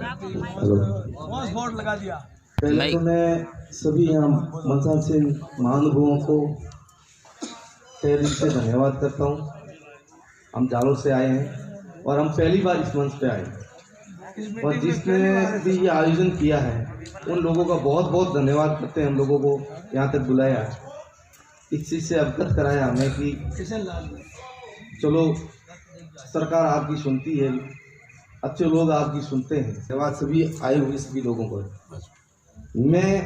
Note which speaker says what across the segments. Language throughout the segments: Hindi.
Speaker 1: बोर्ड लगा दिया।
Speaker 2: पहले तो मैं सभी यहाँ मंसा से महानुभावों को तहे दिल से धन्यवाद करता हूँ। हम जालोर से आए हैं और हम पहली बार इस मंच पे आए और जिसने भी ये आयोजन किया है उन लोगों का बहुत बहुत धन्यवाद करते हैं। हम लोगों को यहाँ तक बुलाया, इस चीज़ से अवगत कराया हमें कि चलो सरकार आपकी सुनती है, अच्छे लोग आपकी सुनते हैं। धन्यवाद सभी आए हुए सभी लोगों को। मैं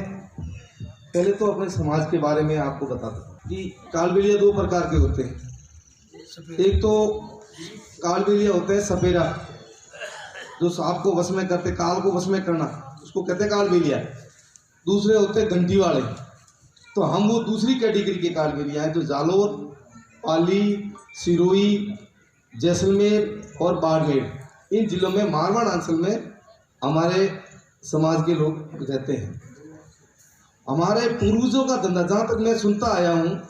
Speaker 2: पहले तो अपने समाज के बारे में आपको बताता हूँ कि कालबेलिया दो प्रकार के होते हैं। एक तो कालबेलिया होते हैं सपेरा, जो सांप को वश में करते, काल को वश में करना, उसको कहते हैं कालबेलिया। दूसरे होते हैं घंटी वाले, तो हम वो दूसरी कैटेगरी के कालबेलिया हैं जो जालोर, पाली, सिरोही, जैसलमेर और बाड़मेर इन जिलों में मारवाड़ अंचल में हमारे समाज के लोग रहते हैं। हमारे पूर्वजों का धंधा जहाँ तक मैं सुनता आया हूँ,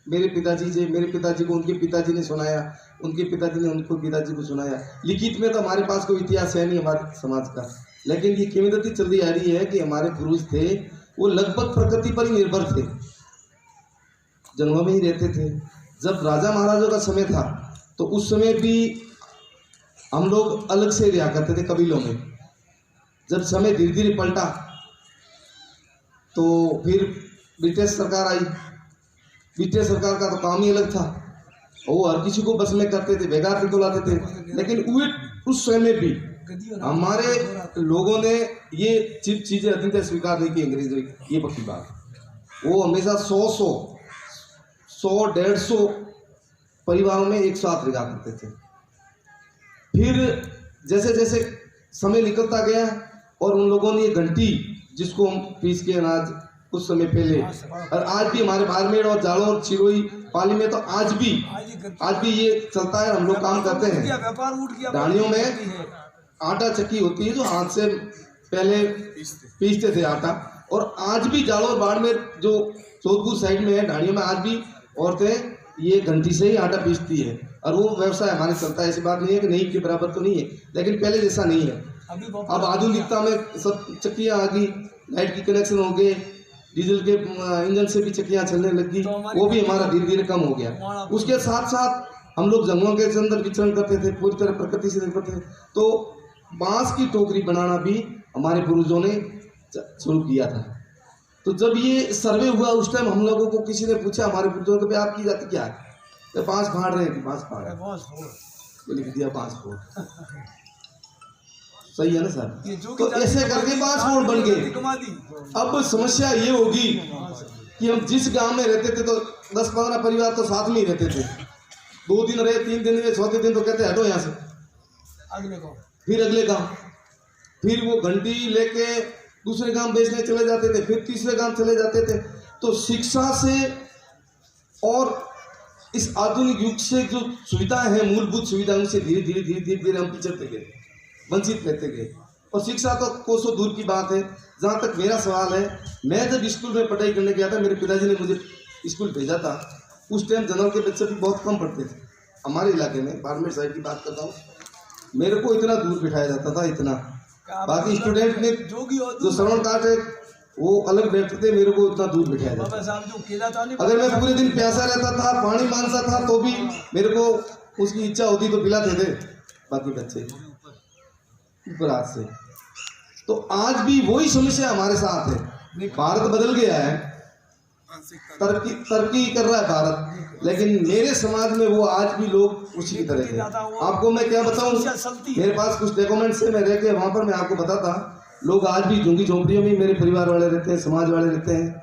Speaker 2: मेरे पिताजी को उनके पिताजी ने सुनाया, उनके पिताजी ने उनको पिताजी को सुनाया। लिखित में तो हमारे पास कोई इतिहास है नहीं हमारे समाज का, लेकिन ये किंवदंती चलती आ रही है कि हमारे पूर्वज थे वो लगभग प्रकृति पर ही निर्भर थे, जंगलों में ही रहते थे। जब राजा महाराजों का समय था तो उस समय भी हम लोग अलग से रहा करते थे कबीलों में। जब समय धीरे धीरे पलटा तो फिर ब्रिटिश सरकार आई। ब्रिटिश सरकार का तो काम ही अलग था, वो हर किसी को बस में करते थे, बेगार को लाते थे। लेकिन उस समय भी हमारे लोगों ने ये चीज़ें अधिकतर स्वीकार नहीं की अंग्रेजों की, ये पक्की बात। वो हमेशा 100-150 परिवारों में एक साथ रहा करते थे। फिर जैसे जैसे समय निकलता गया और उन लोगों ने ये घंटी, जिसको हम पीस के अनाज कुछ समय पहले, और आज भी हमारे बाड़मेर और जालोर, सिरोही, पाली में तो आज भी ये चलता है। हम लोग काम करते हैं। डालियों में आटा चक्की होती है जो हाथ से पहले पीसते थे आटा, और आज भी जालोर, बाड़मेर जो जोधपुर साइड में है, ढाणियों में आज भी औरतें ये घंटी से ही आटा पीसती है और वो व्यवसाय हमारे चलता है। ऐसी बात नहीं है कि नहीं के बराबर तो नहीं है, लेकिन पहले जैसा नहीं है। अब आधुनिकता में सब चक्कियाँ आ गई, लाइट की कनेक्शन हो गए, डीजल के इंजन से भी चक्कियाँ चलने लगी, वो भी हमारा धीरे धीरे कम हो गया। उसके साथ साथ हम लोग जंगलों के अंदर विचरण करते थे, पूरी तरह प्रकृति से निर्भर थे। तो बांस की टोकरी बनाना भी हमारे पूर्वजों ने शुरू किया था। तो जब ये सर्वे हुआ उस टाइम हम लोगों को किसी ने पूछा, हमारे पूर्वजों को, भाई आपकी जाति क्या है? तो बांस फाड़ रहे हैं, बांस फाड़ रहे हैं, लिख दिया बांस फोड़। सही है ना सर? तो ऐसे करके बांस फोड़ बन गए। अब समस्या ये होगी कि हम जिस गांव में रहते थे तो 10-15 परिवार तो साथ में ही रहते थे। 2 दिन रहे, 3 दिन रहे, 4थे दिन तो कहते हटो यहाँ से, फिर अगले गांव, फिर वो घंटी लेके दूसरे गांव बेचने चले जाते थे, फिर तीसरे गांव चले जाते थे। तो शिक्षा से और इस आधुनिक युग से जो सुविधाएं हैं, मूलभूत सुविधाएं, उनसे धीरे धीरे हम पिछड़ते गए, वंचित रहते गए। और शिक्षा तो कोसों दूर की बात है। जहाँ तक मेरा सवाल है, मैं जब स्कूल में पढ़ाई करने गया था, मेरे पिताजी ने मुझे स्कूल भेजा था, उस टाइम जनरल के बच्चे भी बहुत कम पढ़ते थे हमारे इलाके में। बाड़मेर साइड की बात करता हूँ, मेरे को इतना दूर बिठाया जाता था, इतना। बाकी स्टूडेंट ने जो श्रवण काट है वो अलग बैठते थे, मेरे को इतना दूर बिठाया जाता था। अगर मैं पूरे दिन प्यासा रहता था, पानी मांगता था, तो भी मेरे को उसकी इच्छा होती तो पिलाते थे बाकी बच्चे ऊपर हाथ से। तो आज भी वही समस्या हमारे साथ है। भारत बदल गया है, तरक्की कर रहा है भारत, लेकिन मेरे समाज में वो आज भी लोग उसी की तरह हैं। आपको मैं क्या बताऊं, मेरे पास कुछ डॉक्यूमेंट्स है, मैं रह के वहाँ पर मैं आपको बताता। लोग आज भी झुग्गी झोंपड़ियों में मेरे परिवार वाले रहते हैं, समाज वाले रहते हैं।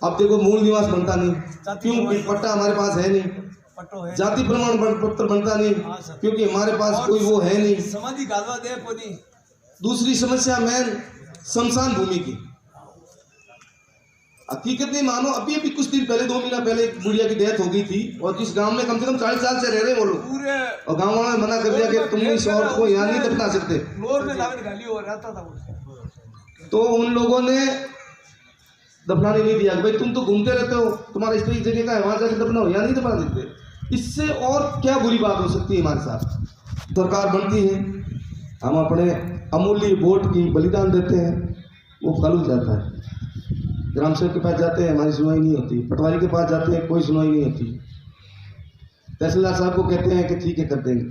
Speaker 2: अब देखो मूल निवास बनता नहीं, क्योंकि पट्टा हमारे पास है नहीं। जाति प्रमाण पत्र बनता नहीं, क्योंकि हमारे पास कोई वो है नहीं। दूसरी समस्या मेन शमशान भूमि की। हकीकत नहीं मानो, अभी कुछ दिन पहले, 2 महीना पहले एक बुढ़िया की डेथ हो गई थी, और जिस गांव में कम से कम 40 साल से रह रहे वो लोग, और गांव वालों ने मना कर दिया कि तुम इस औरत को यहाँ नहीं दफना सकते। तो उन लोगों ने दफनाने नहीं दिया। भाई तुम तो घूमते रहते हो, तुम्हारा स्त्री जगह का है, वहां जाकर दफनाओ, यहाँ नहीं दफना देते। इससे और क्या बुरी बात हो सकती है हमारे साथ? सरकार बनती है, हम अपने अमूल्य वोट की बलिदान देते हैं, वो फल जाता है। ग्राम सेवक के पास जाते हैं, हमारी सुनवाई नहीं होती। पटवारी के पास जाते हैं, कोई सुनवाई नहीं होती। तहसीलदार साहब को कहते हैं कि ठीक है कर देंगे,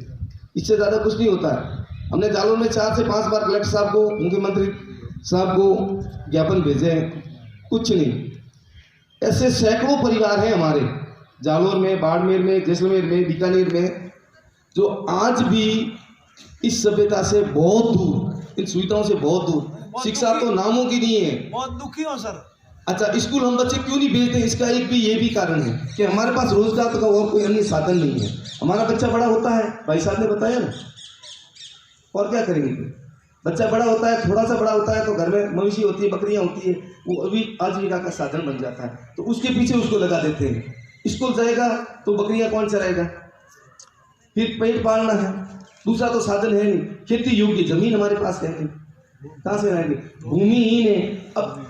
Speaker 2: इससे ज़्यादा कुछ नहीं होता है। हमने जालौर में 4 से 5 बार कलेक्टर साहब को, मुख्यमंत्री साहब को ज्ञापन भेजे हैं, कुछ नहीं। ऐसे सैकड़ों परिवार हैं हमारे जालौर में, बाड़मेर में, जैसलमेर में, बीकानेर में, जो आज भी इस सभ्यता से बहुत दूर, इन सुविधाओं से बहुत दूर, शिक्षा तो नामों की नहीं है।
Speaker 1: बहुत दुखी हो सर।
Speaker 2: अच्छा, स्कूल हम बच्चे क्यों नहीं भेजते? इसका एक भी ये भी कारण है कि हमारे पास रोजगार का और कोई अन्य साधन नहीं है। हमारा बच्चा बड़ा होता है, भाई साहब ने बताया ना, और क्या करेंगे? बच्चा बड़ा होता है, थोड़ा सा बड़ा होता है तो घर में मवेशी होती है, बकरियां होती है, वो अभी आजीविका का साधन बन जाता है, तो उसके पीछे उसको लगा देते हैं। स्कूल जाएगा तो बकरियां कौन चराएगा? फिर पेट पालना है, दूसरा तो साधन है नहीं। खेती योग्य जमीन हमारे पास है नहीं, कहाँ से आएंगे? भूमिहीन है। अब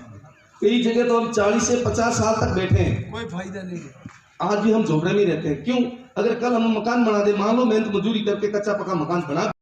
Speaker 2: कई जगह तो हम 40 से 50 साल तक बैठे हैं,
Speaker 1: कोई फायदा नहीं है।
Speaker 2: आज भी हम झोपड़े में रहते हैं। क्यों? अगर कल हम मकान बना दे, मान लो मेहनत मजदूरी करके कच्चा पक्का मकान बना